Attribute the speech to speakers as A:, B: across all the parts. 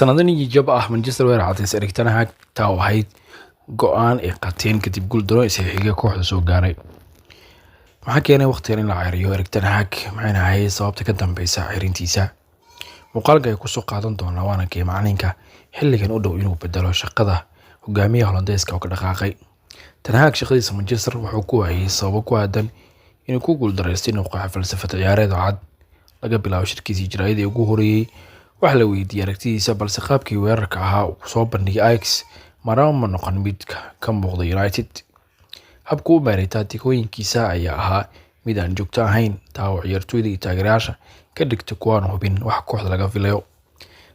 A: sanadihii jaba ah Manchester way raacday Erik ten Hag taa waxay go'aan ay qaateen kadib guul daro is xiga kooxda soo gaaray. Waxa keenay waqtigan in la cayriyo Erik ten Hag maxayna ahayd sababta ka dambeysa cayrintiisa. Muuqaalka ay ku soo qaadan doona waana kee macalinka xilligan u dhow inuu bedelo shaqada hogaamiyaha Hollandeeska oo ka dhaqaaqay. Ten Hag shaqadiisa Manchester wuxuu ku waayay sabab ku aadan inuu ku guul dareystay inuu qaaxo falsafada ciyaareed cad laga bilaabo shirkiisii jiraayadii ugu horeeyay. wax la weydiiyay aragtidiisa balse qaabkii weerarka ahaa uu soo bandhigay Ajax marama noqon mid ka muuqda United. habku u maareeyay taatikooyinkiisa ayaa ahaa mid aan joogto ahayn taa oo ciyaartoyda iyo taageerayaasha ka dhigtay kuwaan hubin wax kooxda laga filayo.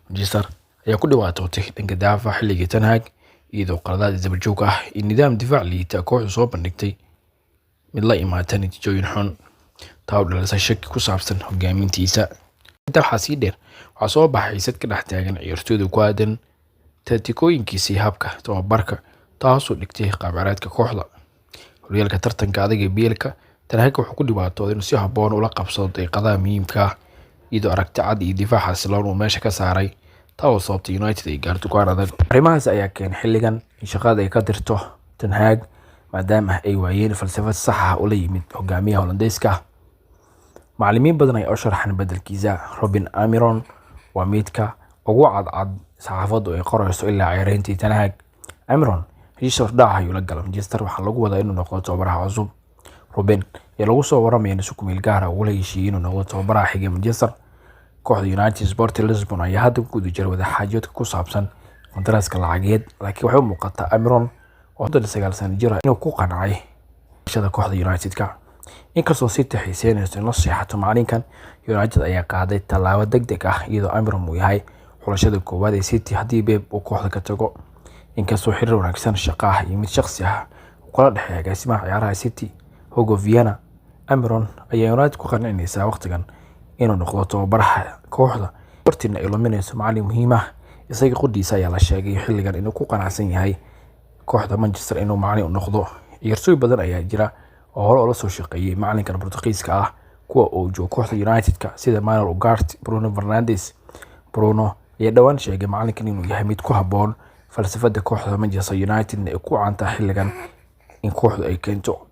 A: Manchester ayaa ku dhibaatootay dhanka daafaca xilligii Ten Hag iyadoo qaladaad isdaba joog ah in nidaam difaac liita kooxdu soo bandhigtay mid la imaatay natiijooyin xun taa oo dhalisay shaki ku saabsan hogaamintiisa. inta waxaa sii dheer waxaa soo baxay sad ka dhex taagan ciyaartoyda ku aadan taatikooyinkiisii habka tababarka taasoo dhigtay qaabciyaareedka kooxda. horyaalka tartanka adag ee bielka Ten Hag wuxuu ku dhibaatooday inuu si habboon ula qabsado daqiiqadaha muhiimka ah iyadoo aragti cad iyo difaac xasiloon uu meesha ka saaray taa oo sababtay United ay gaarto go'aan adag. arrimahaas ayaa keenay xilligan in shaqada ay ka dirto Ten Hag maadaama ay waayeen falsafad sax ah oo la yimid hogaamiyaha Hollandeeska. macallimiin badan ayaa u sharaxan bedelkiisa. Robin Almiron waa midka ugu cadcad saxaafaddu ay qorayso ilaa ciyaareyntii Ten Hag. Almiron heshiis dhaca ayuu la galay Manchester waxaa lagu wadaa inuu noqdo tababaraha cusub. Robin ayaa lagu soo waramayaa in si ku meel gaar ah uu la heshiiyay inuu noqdo tababaraha xiga Manchester. kooxda United Sport Lisbon ayaa hadda ku guda jira wadaxaajoodka ku saabsan qandaraaska lacageed laakiin waxay u muuqataa Almiron oo 39 sano jir ah inuu ku qancay shaqada kooxda United-ka. inkastoo City xiiseynayso in la seexato macalinkan, United ayaa qaaday tallaabo degdeg ah iyadoo Almiron uu yahay xulashada koowaad ee City haddii Pep uu kooxda ka tago. inkastoo xiriir wanaagsan shaqo ah iyo mid shakhsi ah uu kala dhexeeyo agaasimaha ciyaaraha City Hugo Viana, Almiron ayaa United ku qancinaysaa waqtigan inuu noqdo tababaraha kooxda. wartina ay luminayso macallin muhiim ah isaga qodiisa ayaa la sheegay xilligan inuu ku qanacsan yahay kooxda Manchester inuu macallin u noqdo. ciyaartoy badan ayaa jira oo hore oo la soo shaqeeyay macalinkan Portugiiska ah kuwa uu joogo kooxda United-ka sida Manuel Ugarte, Bruno Fernandes. Bruno ayaa dhawaan sheegay macalinkan inuu yahay mid ku habboon falsafada kooxda Manchester United ee ku caanta xilligan in kooxdu ay keento